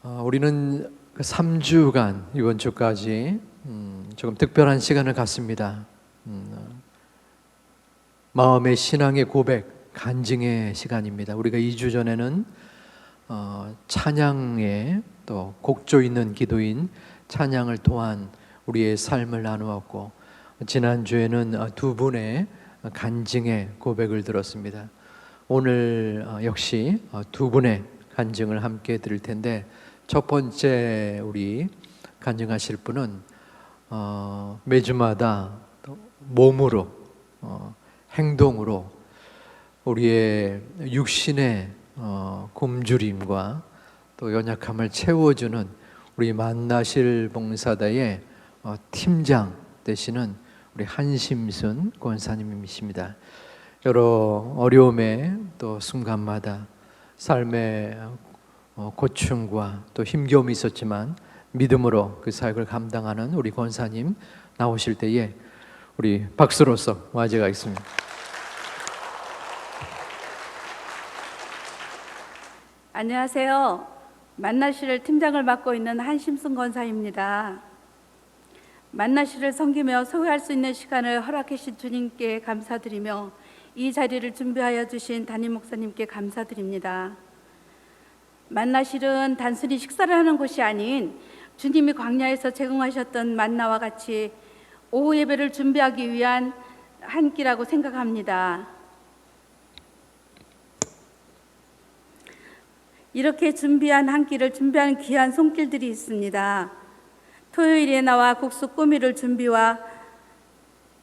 우리는 그 3주간 이번 주까지 조금 특별한 시간을 갖습니다. 마음의 신앙의 고백, 간증의 시간입니다. 우리가 2주 전에는 찬양의 또 곡조 있는 기도인 찬양을 통한 우리의 삶을 나누었고, 지난주에는 두 분의 간증의 고백을 들었습니다. 오늘 역시 두 분의 간증을 함께 들을 텐데, 첫 번째 우리 간증하실 분은 매주마다 몸으로 행동으로 우리의 육신의 굶주림과 또 연약함을 채워주는 우리 만나실 봉사다의 팀장 되시는 우리 한심순 권사님이십니다. 여러 어려움의 또 순간마다 삶의 고충과 또 힘겨움이 있었지만 믿음으로 그 사역을 감당하는 우리 권사님 나오실 때에 우리 박수로서 맞이하겠습니다. 안녕하세요. 만나시를 팀장을 맡고 있는 한심순 권사입니다. 만나시를 섬기며 소유할 수 있는 시간을 허락해 주신 주님께 감사드리며 이 자리를 준비하여 주신 담임 목사님께 감사드립니다. 만나실은 단순히 식사를 하는 곳이 아닌 주님이 광야에서 제공하셨던 만나와 같이 오후 예배를 준비하기 위한 한 끼라고 생각합니다. 이렇게 준비한 한 끼를 준비하는 귀한 손길들이 있습니다. 토요일에 나와 국수 꾸미를 준비와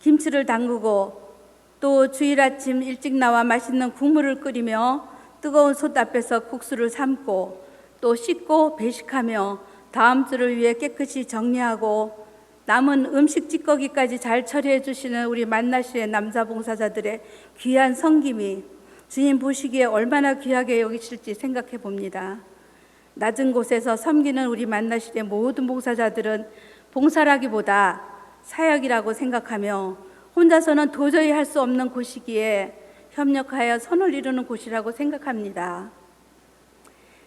김치를 담그고, 또 주일 아침 일찍 나와 맛있는 국물을 끓이며 뜨거운 솥 앞에서 국수를 삶고, 또 씻고 배식하며 다음 주를 위해 깨끗이 정리하고 남은 음식 찌꺼기까지 잘 처리해 주시는 우리 만나시의 남자 봉사자들의 귀한 섬김이 주님 보시기에 얼마나 귀하게 여기실지 생각해 봅니다. 낮은 곳에서 섬기는 우리 만나시의 모든 봉사자들은 봉사라기보다 사역이라고 생각하며 혼자서는 도저히 할 수 없는 곳이기에 협력하여 선을 이루는 곳이라고 생각합니다.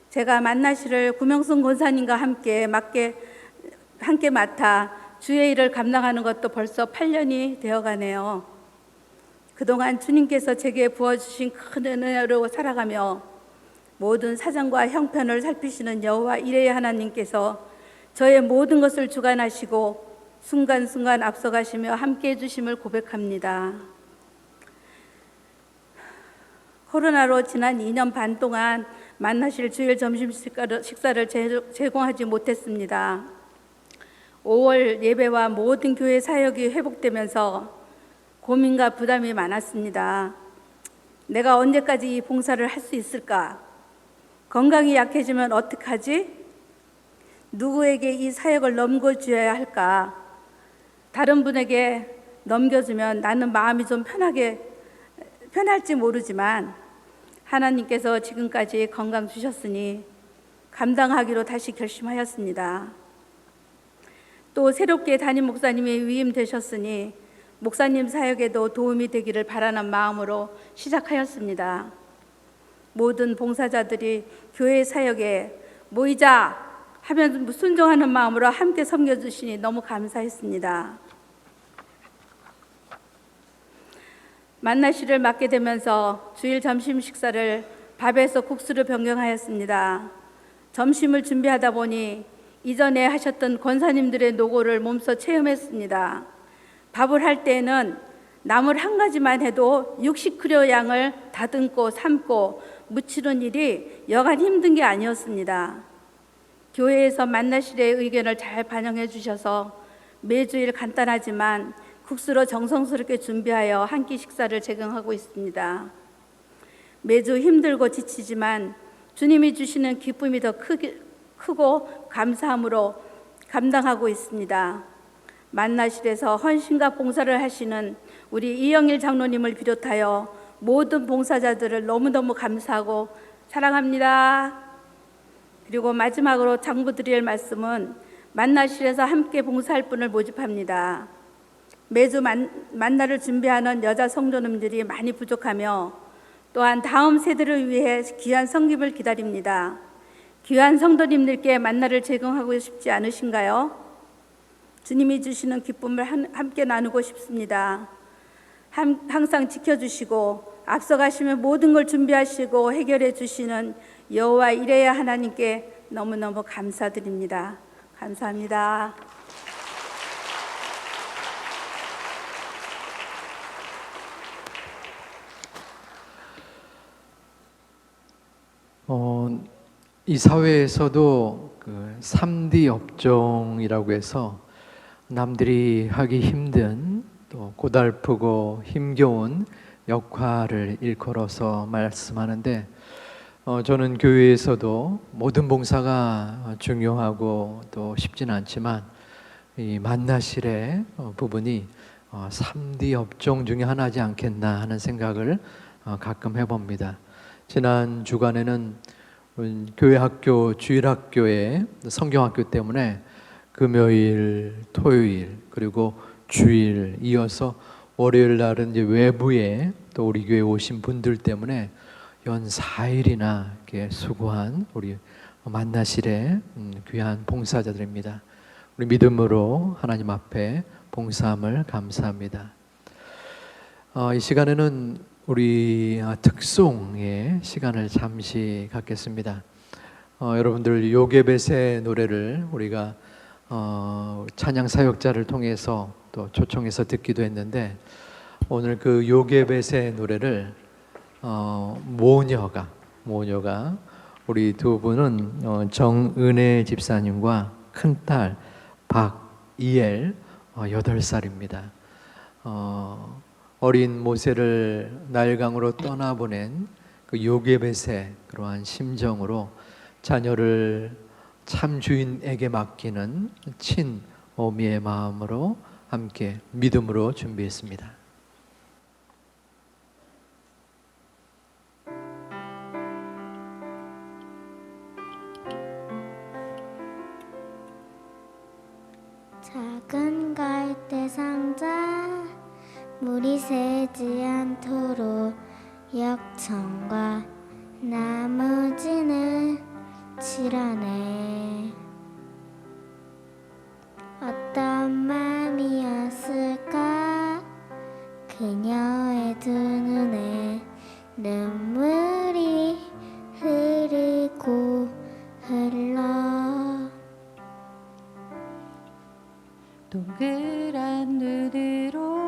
제가 만나시를 구명순 권사님과 함께 맡아 주의 일을 감당하는 것도 벌써 8년이 되어가네요. 그동안 주님께서 제게 부어주신 큰 은혜로 살아가며 모든 사정과 형편을 살피시는 여호와 이레의 하나님께서 저의 모든 것을 주관하시고 순간순간 앞서가시며 함께해 주심을 고백합니다. 코로나로 지난 2년 반 동안 만나실 주일 점심 식사를 제공하지 못했습니다. 5월 예배와 모든 교회 사역이 회복되면서 고민과 부담이 많았습니다. 내가 언제까지 이 봉사를 할 수 있을까? 건강이 약해지면 어떡하지? 누구에게 이 사역을 넘겨주어야 할까? 다른 분에게 넘겨주면 나는 마음이 좀 편할지 모르지만 하나님께서 지금까지 건강 주셨으니 감당하기로 다시 결심하였습니다. 또 새롭게 담임 목사님이 위임되셨으니 목사님 사역에도 도움이 되기를 바라는 마음으로 시작하였습니다. 모든 봉사자들이 교회 사역에 모이자 하면 순종하는 마음으로 함께 섬겨주시니 너무 감사했습니다. 만나시를 맡게 되면서 주일 점심 식사를 밥에서 국수로 변경하였습니다. 점심을 준비하다 보니 이전에 하셨던 권사님들의 노고를 몸소 체험했습니다. 밥을 할 때에는 나물 한 가지만 해도 60kg 양을 다듬고 삶고 무치는 일이 여간 힘든 게 아니었습니다. 교회에서 만나실의 의견을 잘 반영해 주셔서 매주일 간단하지만 국수로 정성스럽게 준비하여 한 끼 식사를 제공하고 있습니다. 매주 힘들고 지치지만 주님이 주시는 기쁨이 더 크고 감사함으로 감당하고 있습니다. 만나실에서 헌신과 봉사를 하시는 우리 이영일 장로님을 비롯하여 모든 봉사자들을 너무너무 감사하고 사랑합니다. 그리고 마지막으로 장부드릴 말씀은 만나실에서 함께 봉사할 분을 모집합니다. 매주 만나를 준비하는 여자 성도님들이 많이 부족하며 또한 다음 세대를 위해 귀한 섬김을 기다립니다. 귀한 성도님들께 만나를 제공하고 싶지 않으신가요? 주님이 주시는 기쁨을 함께 나누고 싶습니다. 항상 지켜주시고 앞서가시면 모든 걸 준비하시고 해결해 주시는 여호와 이레야 하나님께 너무너무 감사드립니다. 감사합니다. 이 사회에서도 그 3D 업종이라고 해서 남들이 하기 힘든 또 고달프고 힘겨운 역할을 일컬어서 말씀하는데 저는 교회에서도 모든 봉사가 중요하고 또 쉽지는 않지만 이 만나실의 부분이 3D 업종 중에 하나지 않겠나 하는 생각을 가끔 해봅니다. 지난 주간에는 교회 학교 주일학교의 성경학교 때문에 금요일, 토요일 그리고 주일 이어서 월요일 날은 이제 외부에 또 우리 교회 오신 분들 때문에 연 4일이나 이렇게 수고한 우리 만나실의 귀한 봉사자들입니다. 우리 믿음으로 하나님 앞에 봉사함을 감사합니다. 이 시간에는 우리 특송의 시간을 잠시 갖겠습니다. 여러분들 요게벳의 노래를 우리가 찬양 사역자를 통해서 또 초청해서 듣기도 했는데 오늘 그 요게벳의 노래를 모녀가 우리 두 분은 정은혜 집사님과 큰딸 박이엘 8살입니다. 어린 모세를 나일강으로 떠나보낸 그 요게벳의 그러한 심정으로 자녀를 참 주인에게 맡기는 친어미의 마음으로 함께 믿음으로 준비했습니다. 작은 갈대 상자 물이 새지 않도록 역청과 나머지는 칠하네. 어떤 맘이었을까 그녀의 두 눈에 눈물이 흐르고 흘러 동그란 눈으로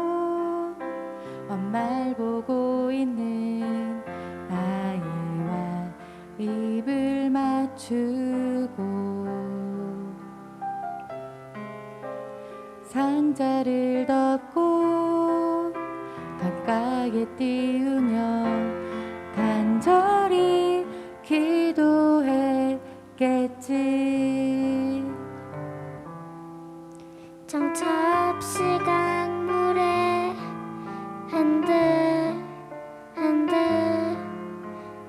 엄마를 보고 있는 아이와 입을 맞추고 상자를 덮고 강가에 띄우며 간절히 기도했겠지. 정처없이 강물에 흔들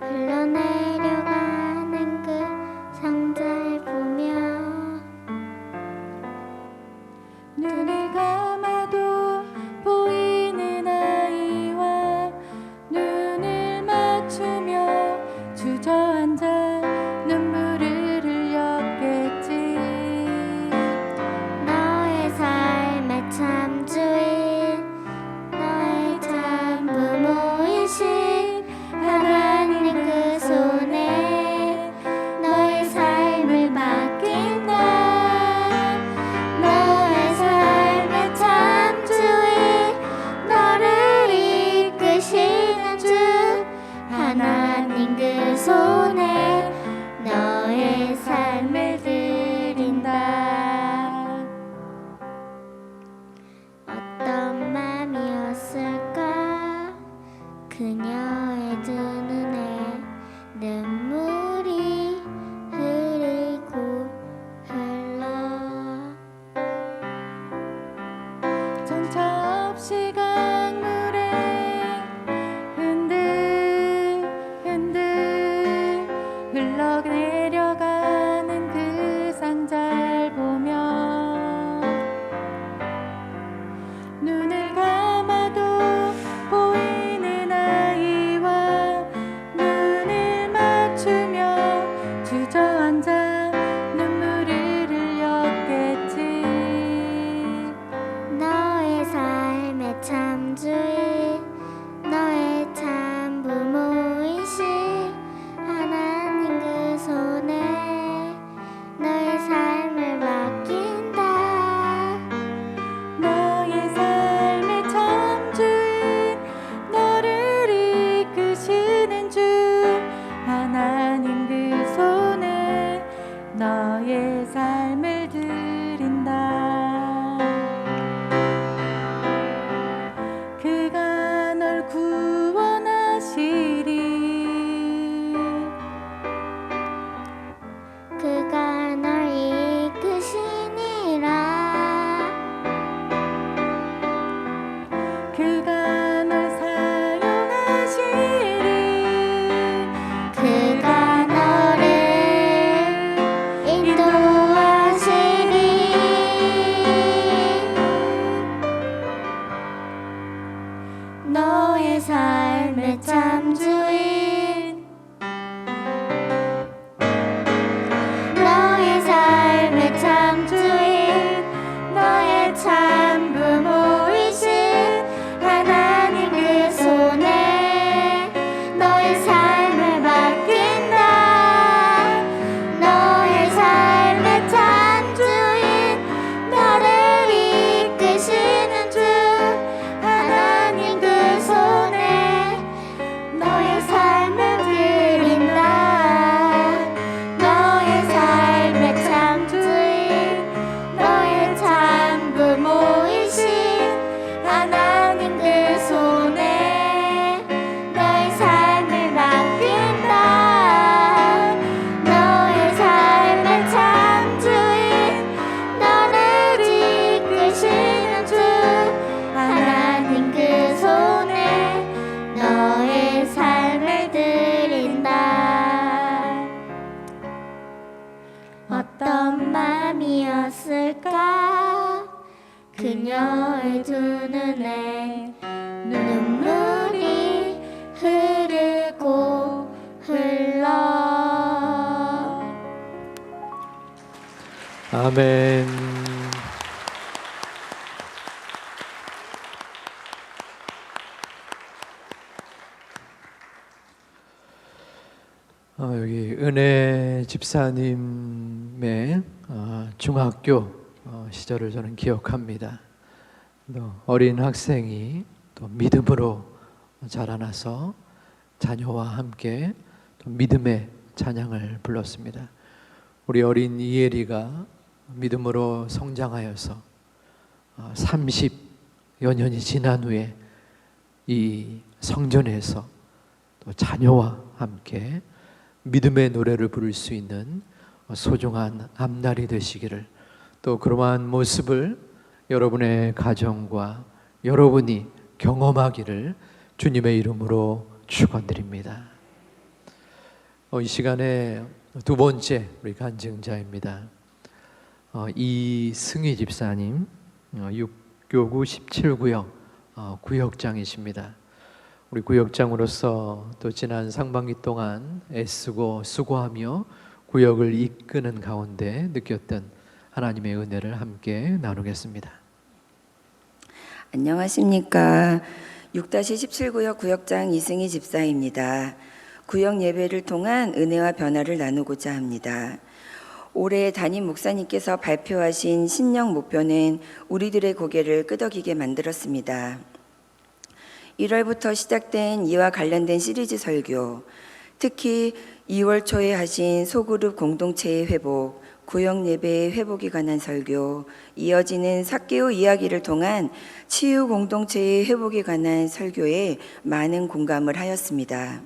흘러내려가는 그 상자를 보며 눈을 감아도 보이는 아이와 눈을 맞추며 주저앉아 눈물을 흘렸겠지. 너의 삶의 참 주인 너의 참 부모이신 하나님 그 손에 너의 삶을 맡긴다. 너의 삶의 참 주인 너를 이끄시는 주 하나님 그 손에 너의 삶을 드린다. 어떤 맘이었을까 그녀의 두 눈에 눈물이 흐르고 흘러 정처 없이 강물에 흔들 흘러내려가는 그 상자를 보며 눈을 감아도 보이는 아이와 눈을 맞추며 그가 너를 인도하시리. 너의 삶의 참주인, 너의 삶의 참주인, 너의 참 부모이신 하나님 그 손에 너의 삶을 맡긴다. 너의 삶의 참주인, 너를 이끄시는 주 하나님 그 손에 너의 삶을 드린다. 너의 삶의 참주인, 너의 참 부모이신 하나님 그 손에 너의 삶을 맡긴다. 너의 삶의 참주인, 너를 이끄시는 주 하나님 그 손에 너의 삶을 드린다. 어떤 마음이었을까 그녀의 두 눈에 눈물이 흐르고 흘러. 아멘. 여기 은혜 집사님의 중학교 시절을 저는 기억합니다. 또 어린 학생이 또 믿음으로 자라나서 자녀와 함께 또 믿음의 찬양을 불렀습니다. 우리 어린 이혜리가 믿음으로 성장하여서 30여 년이 지난 후에 이 성전에서 또 자녀와 함께 믿음의 노래를 부를 수 있는 소중한 앞날이 되시기를, 또 그러한 모습을 여러분의 가정과 여러분이 경험하기를 주님의 이름으로 축원드립니다. 이 시간에 두 번째 우리 간증자입니다. 이승희 집사님, 육교구 17구역 구역장이십니다. 우리 구역장으로서 또 지난 상반기 동안 애쓰고 수고하며 구역을 이끄는 가운데 느꼈던 하나님의 은혜를 함께 나누겠습니다. 안녕하십니까. 6-17구역 구역장 이승희 집사입니다. 구역 예배를 통한 은혜와 변화를 나누고자 합니다. 올해 담임 목사님께서 발표하신 신령 목표는 우리들의 고개를 끄덕이게 만들었습니다. 1월부터 시작된 이와 관련된 시리즈 설교, 특히 2월 초에 하신 소그룹 공동체의 회복, 구역 예배의 회복에 관한 설교, 이어지는 삭개오 이야기를 통한 치유 공동체의 회복에 관한 설교에 많은 공감을 하였습니다.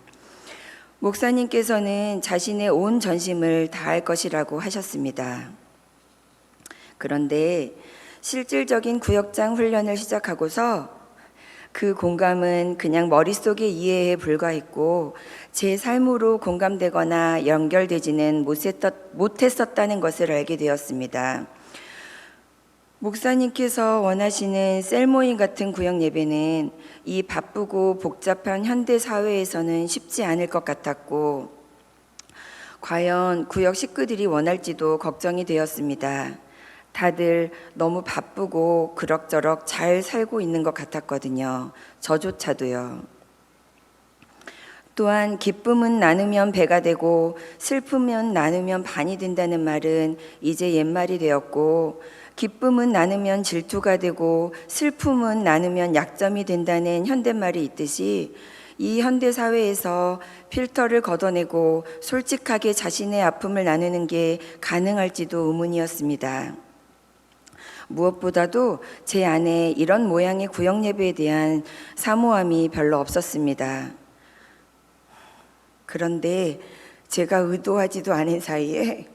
목사님께서는 자신의 온 전심을 다할 것이라고 하셨습니다. 그런데 실질적인 구역장 훈련을 시작하고서 그 공감은 그냥 머릿속의 이해에 불과했고 제 삶으로 공감되거나 연결되지는 못했었다는 것을 알게 되었습니다. 목사님께서 원하시는 셀모임 같은 구역 예배는 이 바쁘고 복잡한 현대 사회에서는 쉽지 않을 것 같았고, 과연 구역 식구들이 원할지도 걱정이 되었습니다. 다들 너무 바쁘고 그럭저럭 잘 살고 있는 것 같았거든요. 저조차도요. 또한 기쁨은 나누면 배가 되고 슬픔은 나누면 반이 된다는 말은 이제 옛말이 되었고, 기쁨은 나누면 질투가 되고 슬픔은 나누면 약점이 된다는 현대말이 있듯이 이 현대사회에서 필터를 걷어내고 솔직하게 자신의 아픔을 나누는 게 가능할지도 의문이었습니다. 무엇보다도 제 안에 이런 모양의 구역 예배에 대한 사모함이 별로 없었습니다. 그런데 제가 의도하지도 않은 사이에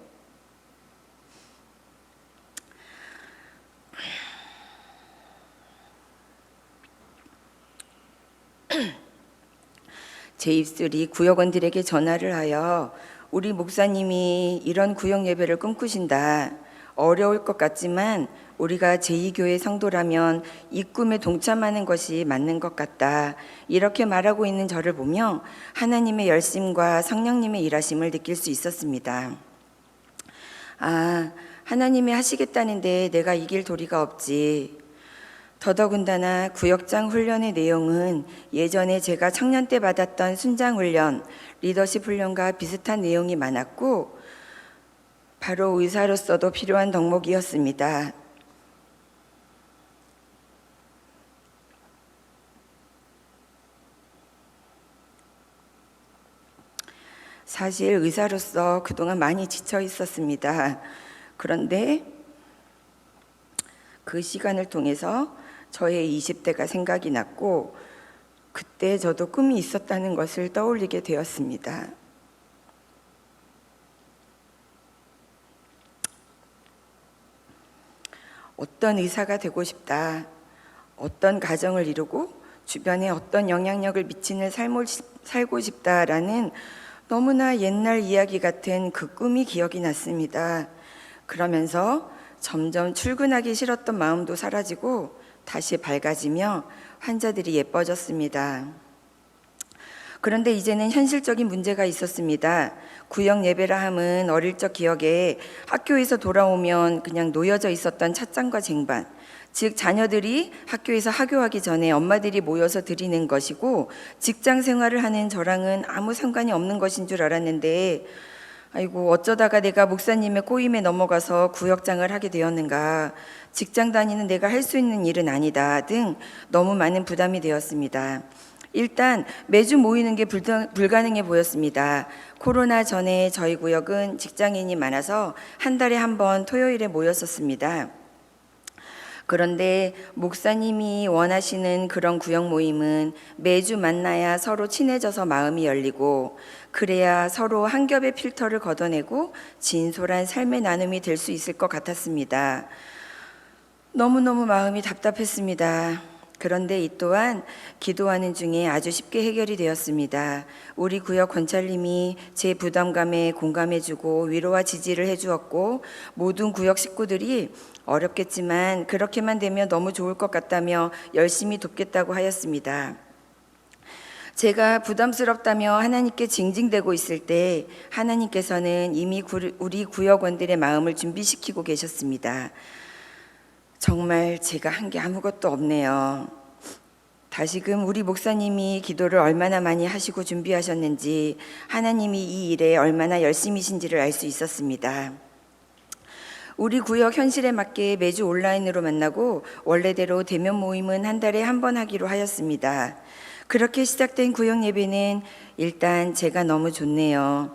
제 입술이 구역원들에게 전화를 하여 우리 목사님이 이런 구역 예배를 꿈꾸신다. 어려울 것 같지만 우리가 제2교회 성도라면 이 꿈에 동참하는 것이 맞는 것 같다. 이렇게 말하고 있는 저를 보며 하나님의 열심과 성령님의 일하심을 느낄 수 있었습니다. 아, 하나님이 하시겠다는데 내가 이길 도리가 없지. 더더군다나 구역장 훈련의 내용은 예전에 제가 청년 때 받았던 순장 훈련, 리더십 훈련과 비슷한 내용이 많았고 바로 의사로서도 필요한 덕목이었습니다. 사실 의사로서 그동안 많이 지쳐 있었습니다. 그런데 그 시간을 통해서 저의 20대가 생각이 났고 그때 저도 꿈이 있었다는 것을 떠올리게 되었습니다. 어떤 의사가 되고 싶다. 어떤 가정을 이루고 주변에 어떤 영향력을 미치는 삶을 살고 싶다라는 너무나 옛날 이야기 같은 그 꿈이 기억이 났습니다. 그러면서 점점 출근하기 싫었던 마음도 사라지고 다시 밝아지며 환자들이 예뻐졌습니다. 그런데 이제는 현실적인 문제가 있었습니다. 구역 예배라 함은 어릴 적 기억에 학교에서 돌아오면 그냥 놓여져 있었던 찻잔과 쟁반, 즉 자녀들이 학교에서 하교하기 전에 엄마들이 모여서 드리는 것이고 직장 생활을 하는 저랑은 아무 상관이 없는 것인 줄 알았는데 아이고 어쩌다가 내가 목사님의 꼬임에 넘어가서 구역장을 하게 되었는가, 직장 다니는 내가 할 수 있는 일은 아니다 등 너무 많은 부담이 되었습니다. 일단 매주 모이는 게 불가능해 보였습니다. 코로나 전에 저희 구역은 직장인이 많아서 한 달에 한 번 토요일에 모였었습니다. 그런데 목사님이 원하시는 그런 구역 모임은 매주 만나야 서로 친해져서 마음이 열리고 그래야 서로 한 겹의 필터를 걷어내고 진솔한 삶의 나눔이 될 수 있을 것 같았습니다. 너무너무 마음이 답답했습니다. 그런데 이 또한 기도하는 중에 아주 쉽게 해결이 되었습니다. 우리 구역 권찰님이 제 부담감에 공감해주고 위로와 지지를 해주었고 모든 구역 식구들이 어렵겠지만 그렇게만 되면 너무 좋을 것 같다며 열심히 돕겠다고 하였습니다. 제가 부담스럽다며 하나님께 징징대고 있을 때 하나님께서는 이미 우리 구역원들의 마음을 준비시키고 계셨습니다. 정말 제가 한 게 아무것도 없네요. 다시금 우리 목사님이 기도를 얼마나 많이 하시고 준비하셨는지 하나님이 이 일에 얼마나 열심이신지를 알 수 있었습니다. 우리 구역 현실에 맞게 매주 온라인으로 만나고 원래대로 대면 모임은 한 달에 한 번 하기로 하였습니다. 그렇게 시작된 구역 예배는 일단 제가 너무 좋네요.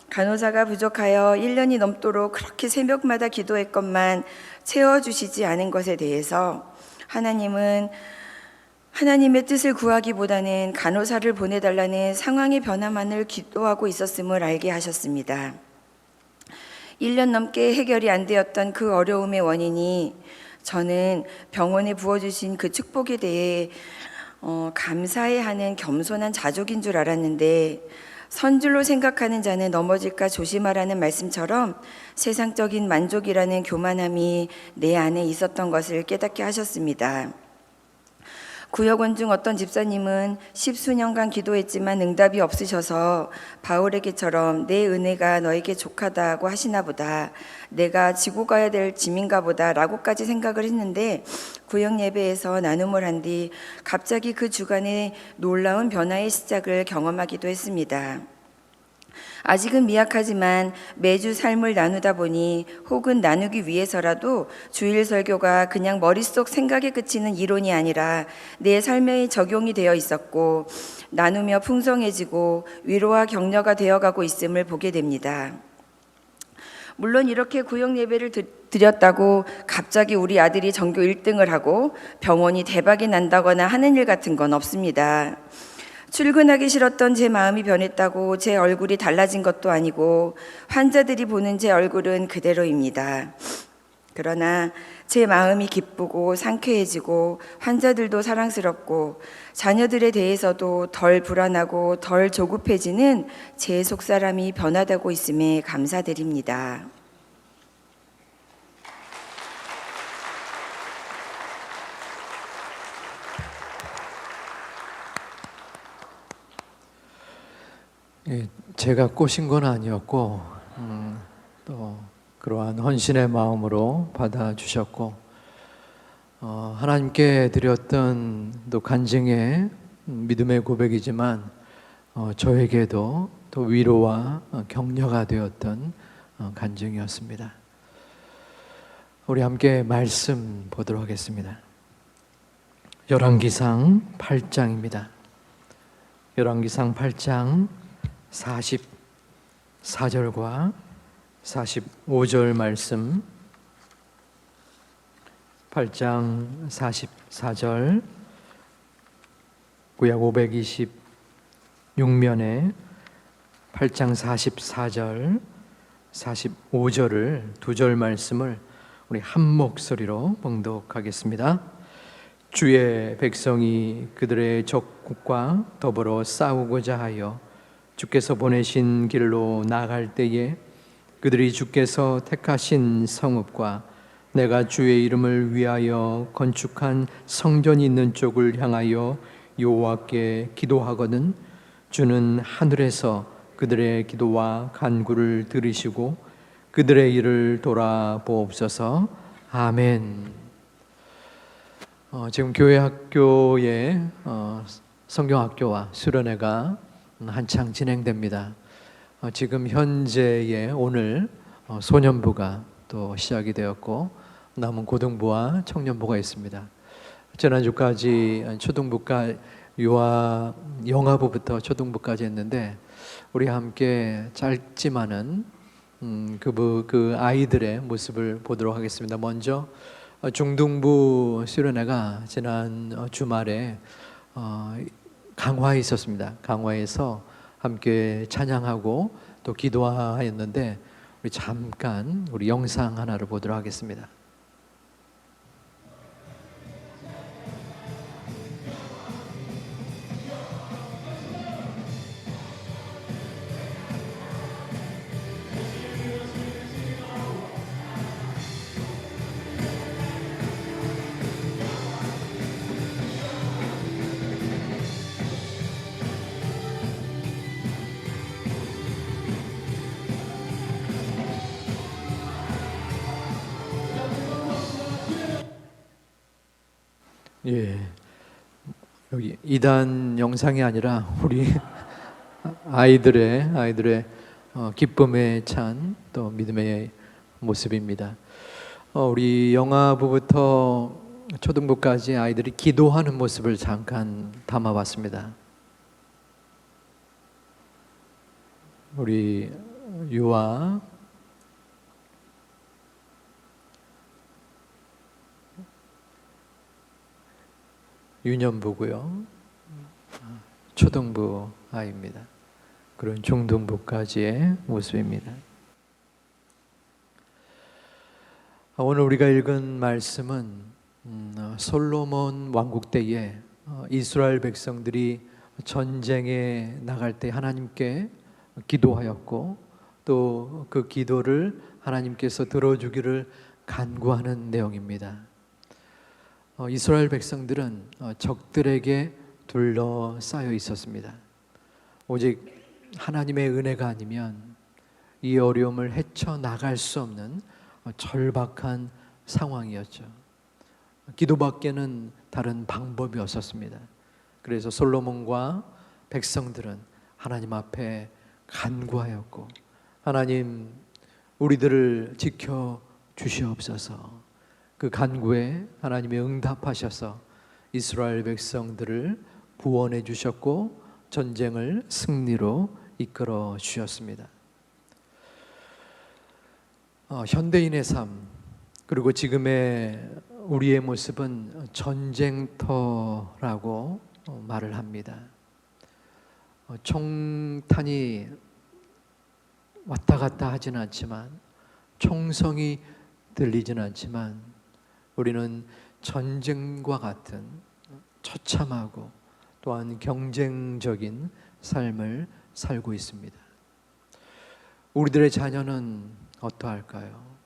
간호사가 부족하여 1년이 넘도록 그렇게 새벽마다 기도했건만 채워주시지 않은 것에 대해서 하나님은 하나님의 뜻을 구하기보다는 간호사를 보내달라는 상황의 변화만을 기도하고 있었음을 알게 하셨습니다. 1년 넘게 해결이 안 되었던 그 어려움의 원인이 저는 병원에 부어주신 그 축복에 대해 감사해야 하는 겸손한 자족인 줄 알았는데 선줄로 생각하는 자는 넘어질까 조심하라는 말씀처럼 세상적인 만족이라는 교만함이 내 안에 있었던 것을 깨닫게 하셨습니다. 구역원 중 어떤 집사님은 10수년간 기도했지만 응답이 없으셔서 바울에게처럼 내 은혜가 너에게 족하다고 하시나 보다, 내가 지고 가야 될 짐인가 보다 라고까지 생각을 했는데 구역 예배에서 나눔을 한 뒤 갑자기 그 주간에 놀라운 변화의 시작을 경험하기도 했습니다. 아직은 미약하지만 매주 삶을 나누다 보니 혹은 나누기 위해서라도 주일 설교가 그냥 머릿속 생각에 그치는 이론이 아니라 내 삶에 적용이 되어 있었고 나누며 풍성해지고 위로와 격려가 되어가고 있음을 보게 됩니다. 물론 이렇게 구역 예배를 드렸다고 갑자기 우리 아들이 전교 1등을 하고 병원이 대박이 난다거나 하는 일 같은 건 없습니다. 출근하기 싫었던 제 마음이 변했다고 제 얼굴이 달라진 것도 아니고 환자들이 보는 제 얼굴은 그대로입니다. 그러나 제 마음이 기쁘고 상쾌해지고 환자들도 사랑스럽고 자녀들에 대해서도 덜 불안하고 덜 조급해지는 제 속사람이 변화되고 있음에 감사드립니다. 예, 제가 꼬신 건 아니었고 또 그러한 헌신의 마음으로 받아주셨고 하나님께 드렸던 또 간증의 믿음의 고백이지만 저에게도 또 위로와 격려가 되었던 간증이었습니다. 우리 함께 말씀 보도록 하겠습니다. 열왕기상 8장입니다. 열왕기상 8장 44절과 45절 말씀. 8장 44절, 구약 526면에 8장 44절, 45절을 두 절 말씀을 우리 한 목소리로 봉독하겠습니다. 주의 백성이 그들의 적국과 더불어 싸우고자 하여 주께서 보내신 길로 나아갈 때에 그들이 주께서 택하신 성읍과 내가 주의 이름을 위하여 건축한 성전이 있는 쪽을 향하여 여호와께 기도하거든 주는 하늘에서 그들의 기도와 간구를 들으시고 그들의 일을 돌아보옵소서. 아멘. 지금 교회 학교에 성경학교와 수련회가 한창 진행됩니다. 지금 현재에 오늘 소년부가 또 시작이 되었고 남은 고등부와 청년부가 있습니다. 지난주까지 초등부가 영아부부터 초등부까지 했는데 우리 함께 짧지만은 그 아이들의 모습을 보도록 하겠습니다. 먼저 중등부 수련회가 지난 주말에 강화에 있었습니다. 강화에서 함께 찬양하고 또 기도하였는데 우리 잠깐 우리 영상 하나를 보도록 하겠습니다. 예, 여기 2단 영상이 아니라 우리 아이들의 기쁨에 찬 또 믿음의 모습입니다. 우리 영아부부터 초등부까지 아이들이 기도하는 모습을 잠깐 담아봤습니다. 우리 유아 유년부고요. 초등부 아이입니다. 그런 중등부까지의 모습입니다. 오늘 우리가 읽은 말씀은 솔로몬 왕국 때에 이스라엘 백성들이 전쟁에 나갈 때 하나님께 기도하였고 또 그 기도를 하나님께서 들어주기를 간구하는 내용입니다. 이스라엘 백성들은 적들에게 둘러싸여 있었습니다. 오직 하나님의 은혜가 아니면 이 어려움을 헤쳐나갈 수 없는 절박한 상황이었죠. 기도밖에는 다른 방법이 없었습니다. 그래서 솔로몬과 백성들은 하나님 앞에 간구하였고 하나님 우리들을 지켜 주시옵소서. 그 간구에 하나님이 응답하셔서 이스라엘 백성들을 구원해 주셨고 전쟁을 승리로 이끌어 주셨습니다. 현대인의 삶 그리고 지금의 우리의 모습은 전쟁터라고 말을 합니다. 총탄이 왔다 갔다 하지는 않지만 총성이 들리진 않지만 우리는 전쟁과 같은 처참하고 또한 경쟁적인 삶을 살고 있습니다. 우리들의 자녀는 어떠할까요?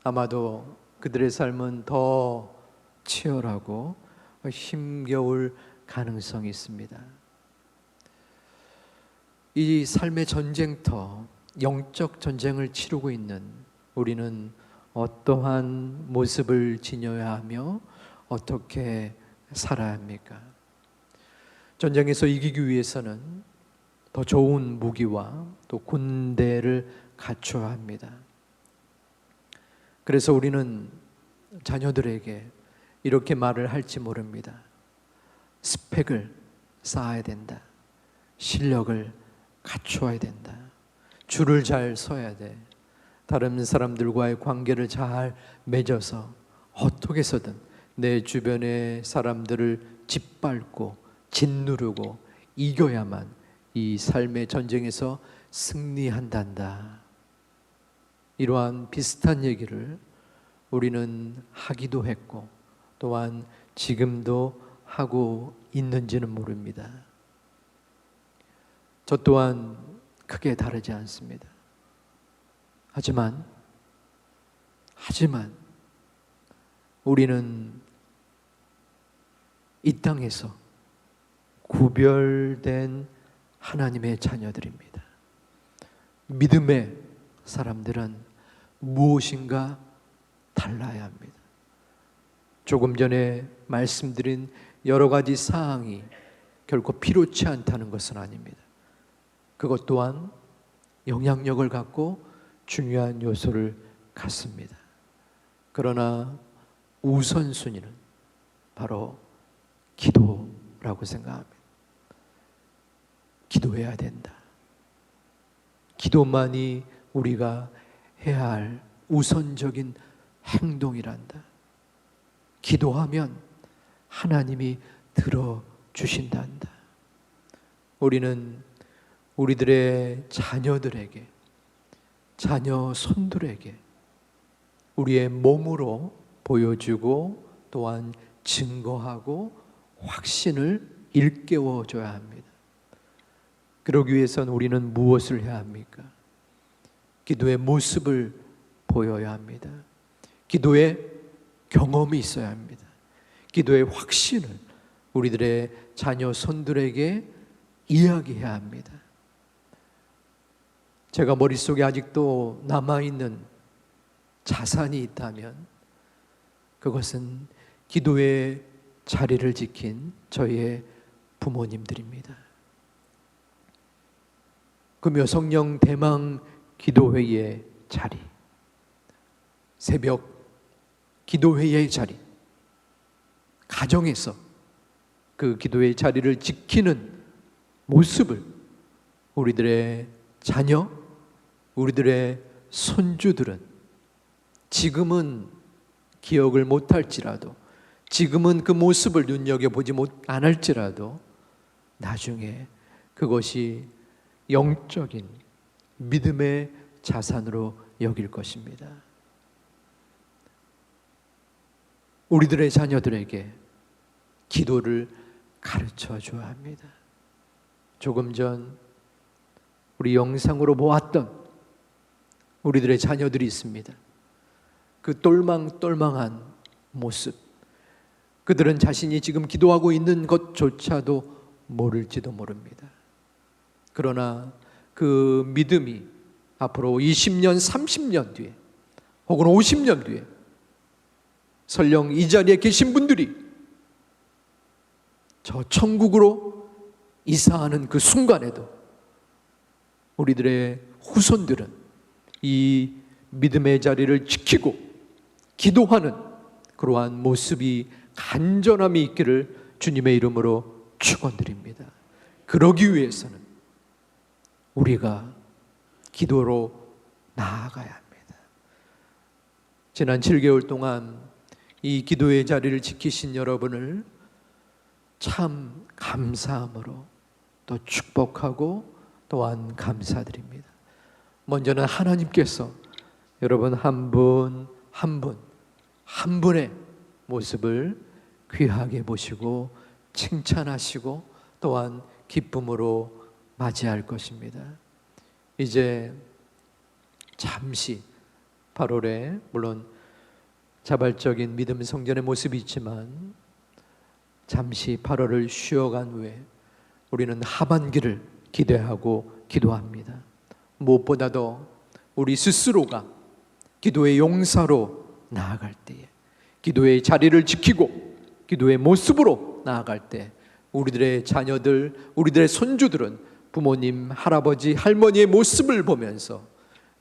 아마도 그들의 삶은 더 치열하고 힘겨울 가능성이 있습니다. 이 삶의 전쟁터, 영적 전쟁을 치르고 있는 우리는 어떠한 모습을 지녀야 하며 어떻게 살아야 합니까? 전쟁에서 이기기 위해서는 더 좋은 무기와 또 군대를 갖춰야 합니다. 그래서 우리는 자녀들에게 이렇게 말을 할지 모릅니다. 스펙을 쌓아야 된다. 실력을 갖추어야 된다. 줄을 잘 서야 돼. 다른 사람들과의 관계를 잘 맺어서 어떻게 해서든 내 주변의 사람들을 짓밟고 짓누르고 이겨야만 이 삶의 전쟁에서 승리한단다. 이러한 비슷한 얘기를 우리는 하기도 했고 또한 지금도 하고 있는지는 모릅니다. 저 또한 크게 다르지 않습니다. 하지만 우리는 이 땅에서 구별된 하나님의 자녀들입니다. 믿음의 사람들은 무엇인가 달라야 합니다. 조금 전에 말씀드린 여러 가지 사항이 결코 필요치 않다는 것은 아닙니다. 그것 또한 영향력을 갖고 중요한 요소를 갖습니다. 그러나 우선순위는 바로 기도라고 생각합니다. 기도해야 된다. 기도만이 우리가 해야 할 우선적인 행동이란다. 기도하면 하나님이 들어주신단다. 우리는 우리들의 자녀들에게, 자녀 손들에게 우리의 몸으로 보여주고 또한 증거하고 확신을 일깨워줘야 합니다. 그러기 위해서는 우리는 무엇을 해야 합니까? 기도의 모습을 보여야 합니다. 기도의 경험이 있어야 합니다. 기도의 확신을 우리들의 자녀 손들에게 이야기해야 합니다. 제가 머릿속에 아직도 남아있는 자산이 있다면 그것은 기도의 자리를 지킨 저희의 부모님들입니다. 금요 성령 대망 기도회의 자리, 새벽 기도회의 자리, 가정에서 그 기도의 자리를 지키는 모습을 우리들의 자녀, 우리들의 손주들은 지금은 기억을 못할지라도, 지금은 그 모습을 눈여겨보지 않을지라도 나중에 그것이 영적인 믿음의 자산으로 여길 것입니다. 우리들의 자녀들에게 기도를 가르쳐 줘야 합니다. 조금 전 우리 영상으로 보았던 우리들의 자녀들이 있습니다. 그 똘망똘망한 모습, 그들은 자신이 지금 기도하고 있는 것조차도 모를지도 모릅니다. 그러나 그 믿음이 앞으로 20년, 30년 뒤에 혹은 50년 뒤에 설령 이 자리에 계신 분들이 저 천국으로 이사하는 그 순간에도 우리들의 후손들은 이 믿음의 자리를 지키고 기도하는 그러한 모습이 간절함이 있기를 주님의 이름으로 축원드립니다. 그러기 위해서는 우리가 기도로 나아가야 합니다. 지난 7개월 동안 이 기도의 자리를 지키신 여러분을 참 감사함으로 또 축복하고 또한 감사드립니다. 먼저는 하나님께서 여러분 한 분 한 분, 한 분의 모습을 귀하게 보시고 칭찬하시고 또한 기쁨으로 맞이할 것입니다. 이제 잠시 8월에 물론 자발적인 믿음 성전의 모습이 있지만 잠시 8월을 쉬어간 후에 우리는 하반기를 기대하고 기도합니다. 무엇보다도 우리 스스로가 기도의 용사로 나아갈 때에, 기도의 자리를 지키고 기도의 모습으로 나아갈 때 우리들의 자녀들, 우리들의 손주들은 부모님, 할아버지, 할머니의 모습을 보면서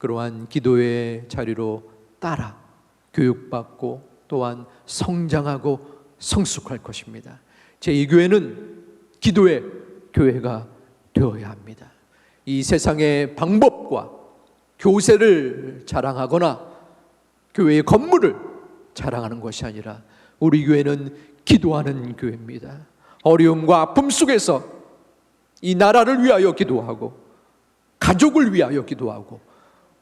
그러한 기도의 자리로 따라 교육받고 또한 성장하고 성숙할 것입니다. 제2교회는 기도의 교회가 되어야 합니다. 이 세상의 방법과 교세를 자랑하거나 교회의 건물을 자랑하는 것이 아니라 우리 교회는 기도하는 교회입니다. 어려움과 아픔 속에서 이 나라를 위하여 기도하고 가족을 위하여 기도하고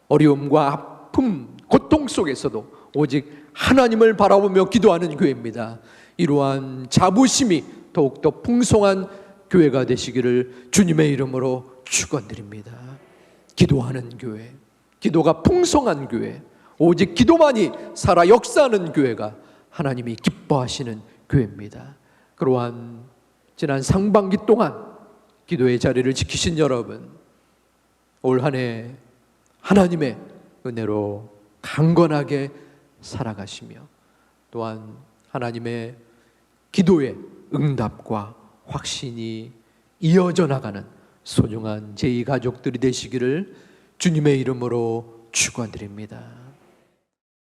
어려움과 아픔, 고통 속에서도 오직 하나님을 바라보며 기도하는 교회입니다. 이러한 자부심이 더욱더 풍성한 교회가 되시기를 주님의 이름으로 축원드립니다. 기도하는 교회, 기도가 풍성한 교회, 오직 기도만이 살아 역사하는 교회가 하나님이 기뻐하시는 교회입니다. 그러한 지난 상반기 동안 기도의 자리를 지키신 여러분, 올 한 해 하나님의 은혜로 강건하게 살아가시며 또한 하나님의 기도의 응답과 확신이 이어져 나가는 소중한 제2가족들이 되시기를 주님의 이름으로 축원드립니다.